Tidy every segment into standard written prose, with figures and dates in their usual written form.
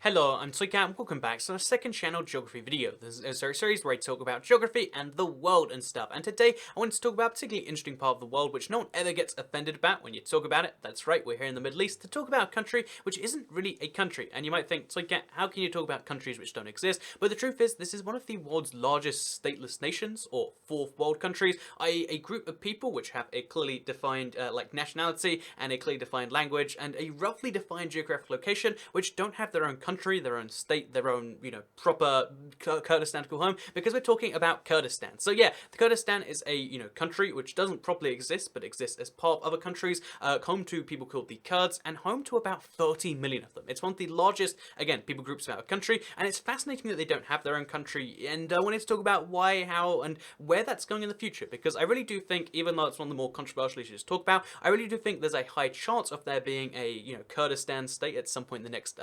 Hello, I'm Toycat and welcome back to our second channel geography video. This is a series where I talk about geography and the world and stuff. And today I want to talk about a particularly interesting part of the world which no one ever gets offended about when you talk about it. That's right, we're here in the Middle East to talk about a country which isn't really a country. And you might think, Toycat, how can you talk about countries which don't exist? But the truth is, this is one of the world's largest stateless nations, or fourth world countries, i.e. a group of people which have a clearly defined nationality and a clearly defined language and a roughly defined geographic location which don't have their own country, their own state, their own, proper Kurdistan to call home, because we're talking about Kurdistan. So yeah, the Kurdistan is a, country which doesn't properly exist, but exists as part of other countries, home to people called the Kurds, and home to about 30 million of them. It's one of the largest, again, people groups about a country, and it's fascinating that they don't have their own country, and I wanted to talk about why, how, and where that's going in the future, because I really do think, even though it's one of the more controversial issues to talk about, I really do think there's a high chance of there being a, Kurdistan state at some point in the next,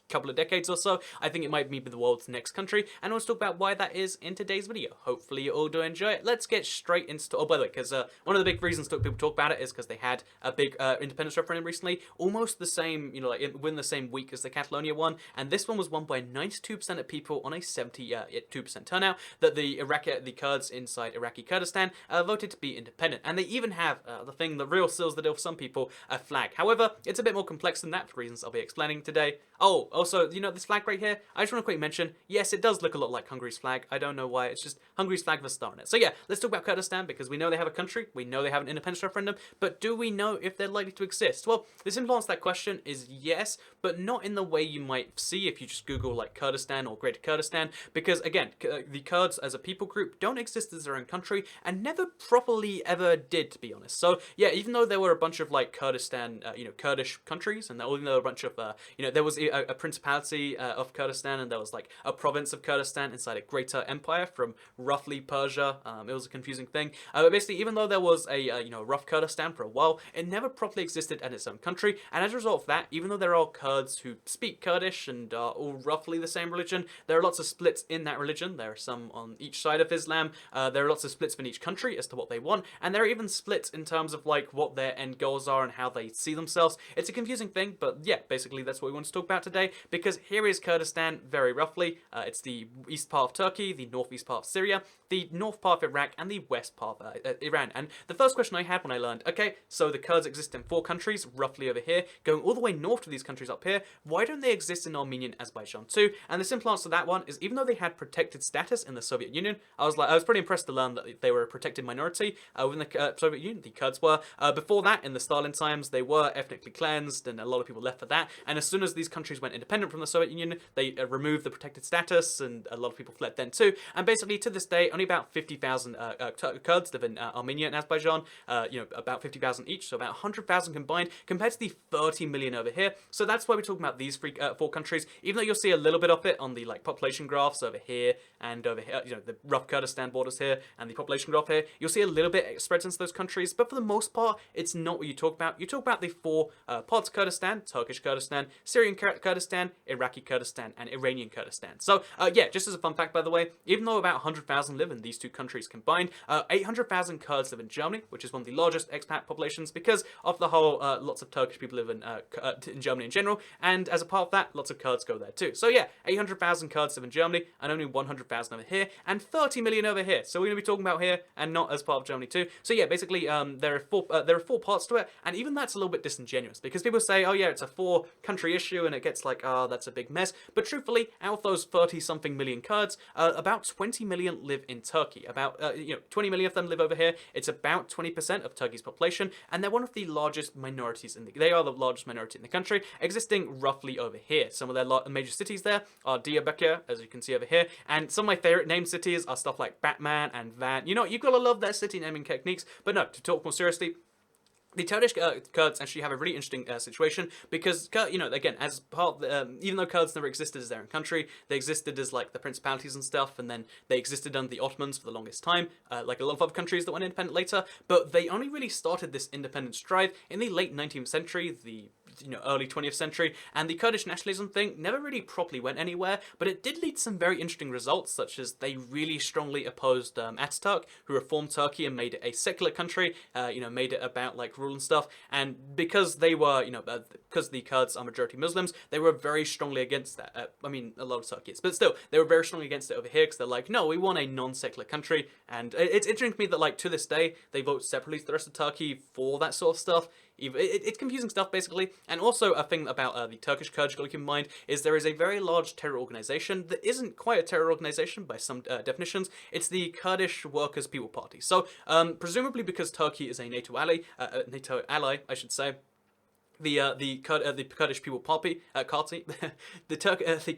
couple of decades or so. I think it might be the world's next country, and I want to talk about why that is in today's video. Hopefully you all do enjoy it. Let's get straight into... Oh, by the way, because one of the big reasons people talk about it is because they had a big independence referendum recently, almost the same, within the same week as the Catalonia one, and this one was won by 92% of people on a 72% turnout, that the Kurds inside Iraqi Kurdistan voted to be independent, and they even have the real seals the deal for some people, a flag. However, it's a bit more complex than that for reasons I'll be explaining today. Oh, also, this flag right here, I just want to quickly mention, yes, it does look a lot like Hungary's flag. I don't know why, it's just Hungary's flag with a star on it. So yeah, let's talk about Kurdistan, because we know they have a country, we know they have an independence referendum, but do we know if they're likely to exist? Well, the simple answer to that question is yes, but not in the way you might see if you just Google like Kurdistan or Greater Kurdistan, because again, the Kurds as a people group don't exist as their own country, and never properly ever did, to be honest. So yeah, even though there were a bunch of like Kurdistan, Kurdish countries, and even though there were a bunch of, there was a principality of Kurdistan, and there was like a province of Kurdistan inside a greater empire from roughly Persia. It was a confusing thing. But basically, even though there was a rough Kurdistan for a while, it never properly existed as its own country. And as a result of that, even though there are Kurds who speak Kurdish and are all roughly the same religion, there are lots of splits in that religion. There are some on each side of Islam. There are lots of splits in each country as to what they want, and there are even splits in terms of like what their end goals are and how they see themselves. It's a confusing thing, but yeah, basically that's what we want to talk about today, because here is Kurdistan very roughly. It's the east part of Turkey, the northeast part of Syria, the north part of Iraq, and the west part of Iran. And the first question I had when I learned, okay, so the Kurds exist in 4 countries, roughly over here, going all the way north to these countries up here, why don't they exist in Armenia and Azerbaijan too? And the simple answer to that one is, even though they had protected status in the Soviet Union, I was pretty impressed to learn that they were a protected minority within the Soviet Union, the Kurds were. Before that, in the Stalin times, they were ethnically cleansed, and a lot of people left for that. And as soon as these countries went independent from the Soviet Union, they removed the protected status, and a lot of people fled then too. And basically, to this day, only about 50,000 Kurds live in Armenia and Azerbaijan. About 50,000 each, so about 100,000 combined, compared to the 30 million over here. So that's why we're talking about these 4 countries. Even though you'll see a little bit of it on the population graphs over here and over here, the rough Kurdistan borders here and the population graph here, you'll see a little bit spread into those countries. But for the most part, it's not what you talk about. You talk about the 4 parts of Kurdistan: Turkish Kurdistan, Syrian Kurdistan, Iraqi Kurdistan, and Iranian Kurdistan. So yeah, just as a fun fact, by the way, even though about 100,000 live in these 2 countries combined, 800,000 Kurds live in Germany, which is one of the largest expat populations, because of the whole lots of Turkish people live in Germany in general, and as a part of that, lots of Kurds go there too. So yeah, 800,000 Kurds live in Germany, and only 100,000 over here, and 30 million over here. So we're going to be talking about here, and not as part of Germany too. So yeah, basically, there are 4 parts to it, and even that's a little bit disingenuous, because people say, oh yeah, it's a 4-country issue, and it gets like, oh, that's a big mess. But truthfully, out of those 30-something million Kurds, about 20 million live in Turkey. About 20 million of them live over here. It's about 20% of Turkey's population, and they're one of the largest minorities they are the largest minority in the country, existing roughly over here. Some of their major cities there are Diyarbakir, as you can see over here, and some of my favorite named cities are stuff like Batman and Van. You've got to love their city naming techniques. But no, to talk more seriously, the Turkish Kurds actually have a really interesting situation, because, again, as part of even though Kurds never existed as their own country, they existed as like the principalities and stuff, and then they existed under the Ottomans for the longest time, like a lot of other countries that went independent later, but they only really started this independence drive in the late 19th century. The early 20th century, and the Kurdish nationalism thing never really properly went anywhere, but it did lead to some very interesting results, such as they really strongly opposed Ataturk, who reformed Turkey and made it a secular country, made it about like rule and stuff, and because they were, because the Kurds are majority Muslims, they were very strongly against that. I mean, a lot of Turkey is, but still, they were very strongly against it over here, because they're like, no, we want a non-secular country, and it's interesting to me that, like, to this day, they vote separately to the rest of Turkey for that sort of stuff. It's confusing stuff, basically. And also, a thing about the Turkish Kurds you've got to keep in mind is there is a very large terror organization that isn't quite a terror organization by some definitions. It's the Kurdish Workers' People Party. So, presumably because Turkey is a NATO ally, I should say, the Kurdish People Party, the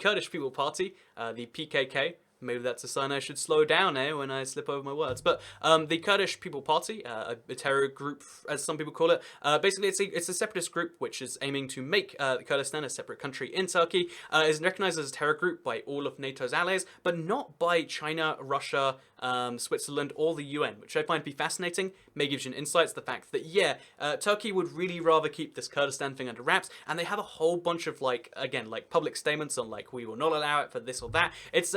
Kurdish People Party, the PKK. Maybe that's a sign I should slow down, when I slip over my words. But the Kurdish People Party, a terror group, as some people call it, basically it's a separatist group which is aiming to make Kurdistan a separate country in Turkey, is recognized as a terror group by all of NATO's allies, but not by China, Russia, Switzerland, or the UN, which I find to be fascinating. May gives you an insight to the fact that, Turkey would really rather keep this Kurdistan thing under wraps, and they have a whole bunch of, public statements on, we will not allow it for this or that. It's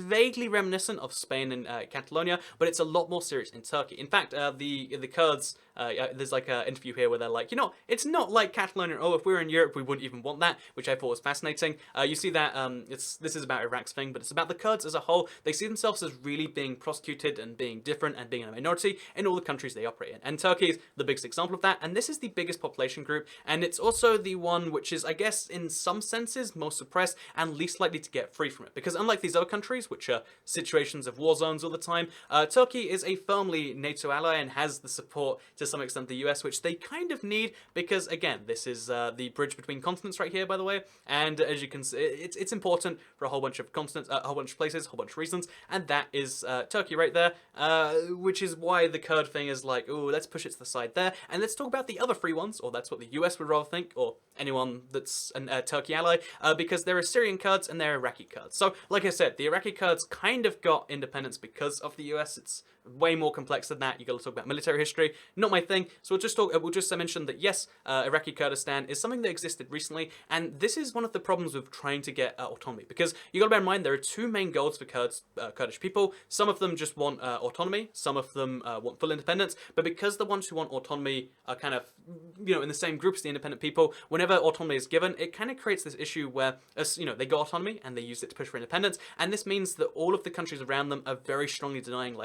vaguely reminiscent of Spain and Catalonia, but it's a lot more serious in Turkey. In fact, the Kurds, there's an interview here where they're like, it's not like Catalonia. Oh, if we were in Europe, we wouldn't even want that, which I thought was fascinating. You see that this is about Iraq's thing, but it's about the Kurds as a whole. They see themselves as really being prosecuted and being different and being a minority in all the countries they operate in. And Turkey is the biggest example of that, and this is the biggest population group, and it's also the one which is, I guess, in some senses, most suppressed and least likely to get free from it. Because unlike these other countries, which are situations of war zones all the time, Turkey is a firmly NATO ally and has the support, to some extent, the US, which they kind of need, because, again, this is the bridge between continents right here, by the way, and as you can see, it's important for a whole bunch of continents, a whole bunch of places, a whole bunch of reasons, and that is Turkey right there, which is why the Kurd thing is like, oh, let's push it to the side there, and let's talk about the other free ones, or that's what the US would rather think, or anyone that's a Turkey ally, because there are Syrian Kurds and there are Iraqi Kurds. So, like I said, the Iraqi Kurds kind of got independence because of the US. It's way more complex than that. You got to talk about military history. Not my thing. So we'll just mention that yes, Iraqi Kurdistan is something that existed recently, and this is one of the problems with trying to get autonomy, because you got to bear in mind there are two main goals for Kurdish people. Some of them just want autonomy. Some of them want full independence. But because the ones who want autonomy are kind of in the same group as the independent people, whenever autonomy is given, it kind of creates this issue where they got autonomy and they use it to push for independence, and this means that all of the countries around them are very strongly denying,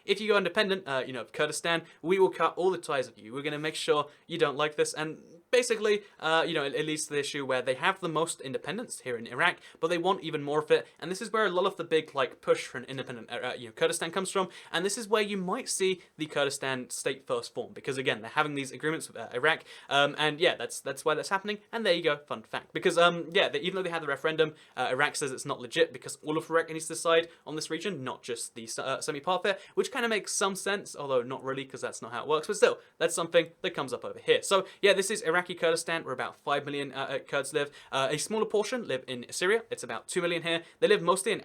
if you go independent, Kurdistan, we will cut all the ties with you. We're going to make sure you don't like this. And basically, it leads to the issue where they have the most independence here in Iraq, but they want even more of it. And this is where a lot of the big push for an independent Kurdistan comes from. And this is where you might see the Kurdistan state first form, because again, they're having these agreements with Iraq, and yeah, that's why that's happening. And there you go, fun fact. Because even though they had the referendum, Iraq says it's not legit because all of Iraq needs to decide on this region, not just the semi-part there, which kind of makes some sense, although not really, because that's not how it works. But still, that's something that comes up over here. So yeah, this is Iraqi Kurdistan, where about 5 million Kurds live. A smaller portion live in Syria. It's about 2 million here. They live mostly in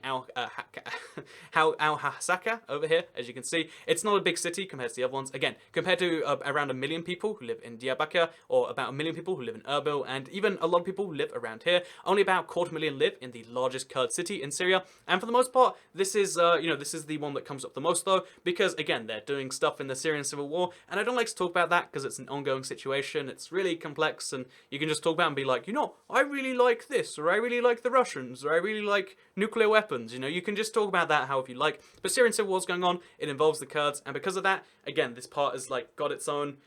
Al-Hasaka over here, as you can see. It's not a big city compared to the other ones. Again, compared to around 1 million people who live in Diyarbakir, or about 1 million people who live in Erbil, and even a lot of people who live around here, only about 250,000 live in the largest Kurd city in Syria. And for the most part, this is this is the one that comes up the most, though, because again, they're doing stuff in the Syrian civil war, and I don't like to talk about that because it's an ongoing situation. It's really complex, and you can just talk about it and be like, I really like this, or I really like the Russians, or I really like nuclear weapons. You can just talk about that however you like. But Syrian civil war's going on. It involves the Kurds, and because of that, again, this part has got its own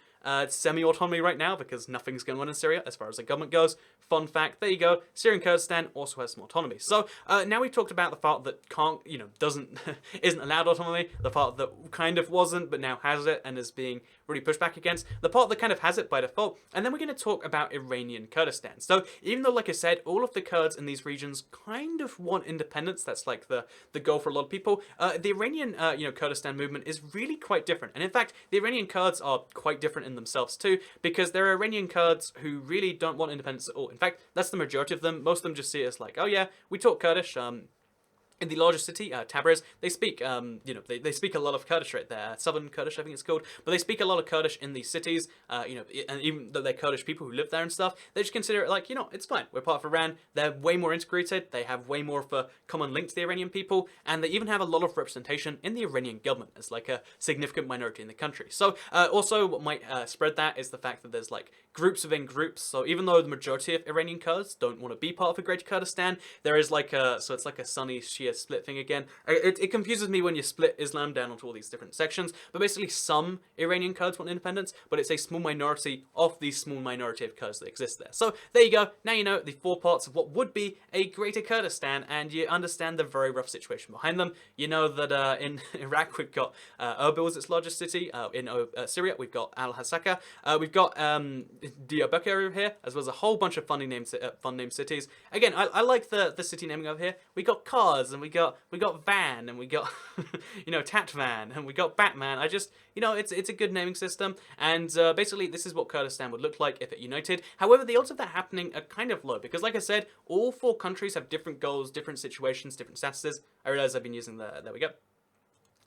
semi-autonomy right now, because nothing's going on in Syria as far as the government goes. Fun fact, there you go. Syrian Kurdistan also has some autonomy. So now we talked about the part that isn't allowed autonomy, the part that kind of wasn't but now has it and is being really pushed back against, the part that kind of has it by default, and then we're going to talk about Iranian Kurdistan. So even though, like I said, all of the Kurds in these regions kind of want independence, that's the goal for a lot of people, the Iranian Kurdistan movement is really quite different. And in fact, the Iranian Kurds are quite different in themselves too, because there are Iranian Kurds who really don't want independence at all. In fact, that's the majority of them. Most of them just see it as oh yeah, we talk Kurdish, in the largest city, Tabriz, they speak, they speak a lot of Kurdish right there, Southern Kurdish, I think it's called, but they speak a lot of Kurdish in these cities, and even though they're Kurdish people who live there and stuff, they just consider it like, it's fine, we're part of Iran, they're way more integrated, they have way more of a common link to the Iranian people, and they even have a lot of representation in the Iranian government as like a significant minority in the country. So, also what might spread that is the fact that there's like groups within groups, so even though the majority of Iranian Kurds don't want to be part of a Greater Kurdistan, there is like so it's like a Sunni Shia split thing again. It confuses me when you split Islam down into all these different sections, but basically some Iranian Kurds want independence, but it's a small minority of the small minority of Kurds that exist there. So there you go, now you know the 4 parts of what would be a Greater Kurdistan, and you understand the very rough situation behind them. You know that in Iraq we've got Erbil as its largest city, in Syria we've got Al-Hasaka, we've got Diyarbakir over here, as well as a whole bunch of fun named cities. Again, I like the city naming over here. We got cars, and we got van, and we got Tatvan, and we got Batman. I just, it's a good naming system, and basically this is what Kurdistan would look like if it united. However, the odds of that happening are kind of low, because like I said, all 4 countries have different goals, different situations, different statuses. I realize I've been using there we go.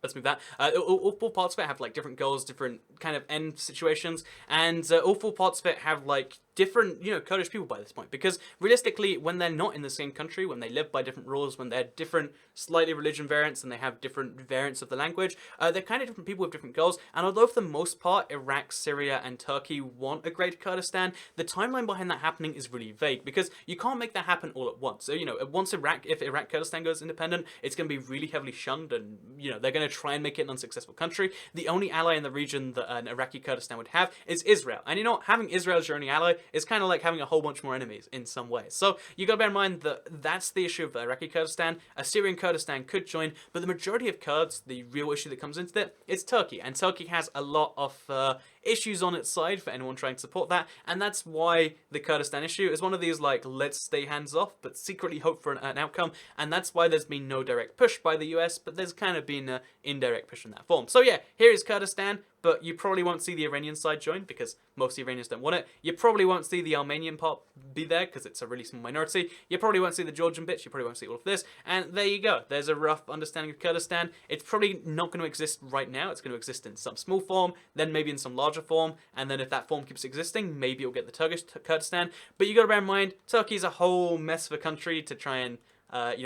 Let's move that. All 4 parts of it have like different goals, different kind of end situations, and all 4 parts of it have like different, Kurdish people by this point, because realistically, when they're not in the same country, when they live by different rules, when they're different, slightly religion variants, and they have different variants of the language, they're kind of different people with different goals, and although for the most part, Iraq, Syria, and Turkey want a Greater Kurdistan, the timeline behind that happening is really vague, because you can't make that happen all at once. So, if Iraq Kurdistan goes independent, it's going to be really heavily shunned, and, they're going to try and make it an unsuccessful country. The only ally in the region that an Iraqi Kurdistan would have is Israel, and having Israel as your only ally is kind of like having a whole bunch more enemies in some ways. So you gotta bear in mind that that's the issue of the Iraqi Kurdistan. A Syrian Kurdistan could join, but the majority of Kurds, the real issue that comes into it, is Turkey, and Turkey has a lot of issues on its side for anyone trying to support that, and that's why the Kurdistan issue is one of these like, let's stay hands off but secretly hope for an outcome, and that's why there's been no direct push by the US, but there's kind of been an indirect push in that form. So yeah, here is Kurdistan, but you probably won't see the Iranian side join because most Iranians don't want it. You probably won't see the Armenian part be there because it's a really small minority. You probably won't see the Georgian bits. You probably won't see all of this. And there you go. There's a rough understanding of Kurdistan. It's probably not going to exist right now. It's going to exist in some small form, then maybe in some larger form. And then if that form keeps existing, maybe you'll get the Turkish Kurdistan. But you got to bear in mind, Turkey's a whole mess of a country to try and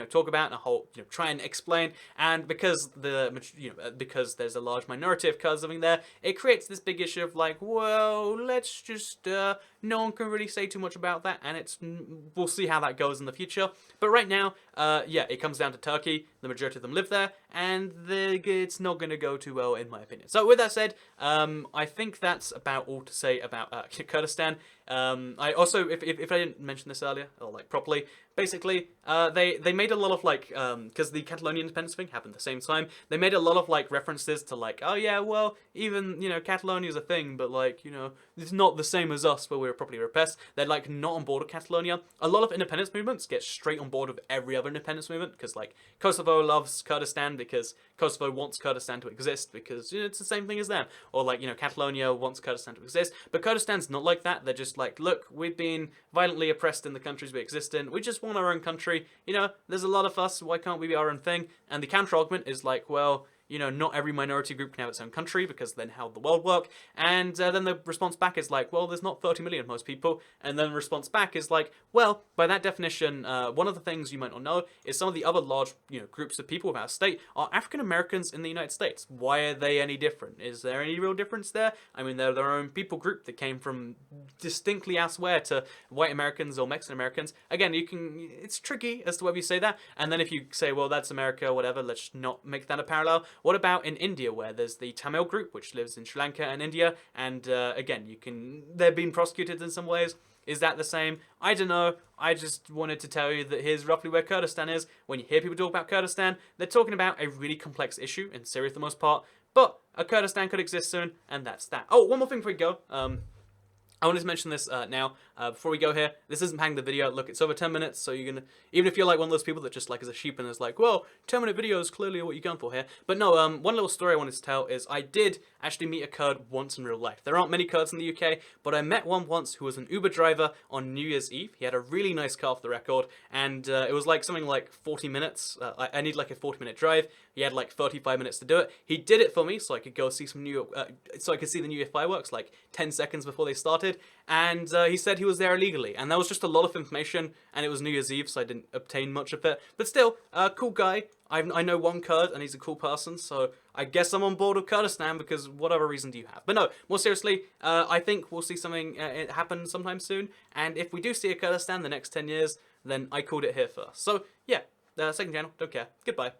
talk about and a whole, try and explain, and because because there's a large minority of Kurds living there, it creates this big issue of like, well, let's just, no one can really say too much about that, and we'll see how that goes in the future. But right now, yeah, it comes down to Turkey. The majority of them live there, and it's not going to go too well, in my opinion. So with that said, I think that's about all to say about Kurdistan. I also, if I didn't mention this earlier, or like properly, basically, they made a lot of like, because the Catalonian independence thing happened at the same time, they made a lot of like references to like, oh yeah, well, even, Catalonia's a thing, but like, it's not the same as us where we were properly repressed. They're like not on board with Catalonia. A lot of independence movements get straight on board with every other independence movement, because like Kosovo loves Kurdistan because Kosovo wants Kurdistan to exist because it's the same thing as them. Or like, Catalonia wants Kurdistan to exist, but Kurdistan's not like that. They're just like, look, we've been violently oppressed in the countries we exist in. We just want our own country. There's a lot of us. Why can't we be our own thing? And the counter argument is like, well, not every minority group can have its own country, because then how would the world work? And then the response back is like, well, there's not 30 million of most people. And then the response back is like, well, by that definition, one of the things you might not know is some of the other large, groups of people without a state are African Americans in the United States. Why are they any different? Is there any real difference there? I mean, they're their own people group that came from distinctly elsewhere to white Americans or Mexican Americans. Again, it's tricky as to whether you say that. And then if you say, well, that's America or whatever, let's not make that a parallel. What about in India, where there's the Tamil group, which lives in Sri Lanka and India, and again, they're being prosecuted in some ways. Is that the same? I don't know. I just wanted to tell you that here's roughly where Kurdistan is. When you hear people talk about Kurdistan, they're talking about a really complex issue in Syria for the most part, but a Kurdistan could exist soon, and that's that. Oh, one more thing before we go. I wanted to mention this now, before we go here. This isn't paying the video. Look, it's over 10 minutes, so you're gonna, even if you're like one of those people that just like is a sheep and is like, well, 10-minute video is clearly what you're going for here. But no, one little story I wanted to tell is I did actually meet a Kurd once in real life. There aren't many Kurds in the UK, but I met one once who was an Uber driver on New Year's Eve. He had a really nice car for the record, and it was like something like 40 minutes. I need like a 40-minute drive. He had like 35 minutes to do it. He did it for me so I could go see some New York, so I could see the New Year fireworks like 10 seconds before they started. And he said he was there illegally, and that was just a lot of information, and it was New Year's Eve, so I didn't obtain much of it. But still, cool guy. I know one Kurd, and he's a cool person, so I guess I'm on board with Kurdistan, because what other reason do you have? But no, more seriously, I think we'll see something happen sometime soon, and if we do see a Kurdistan the next 10 years, then I called it here first. So yeah, second channel, don't care. Goodbye.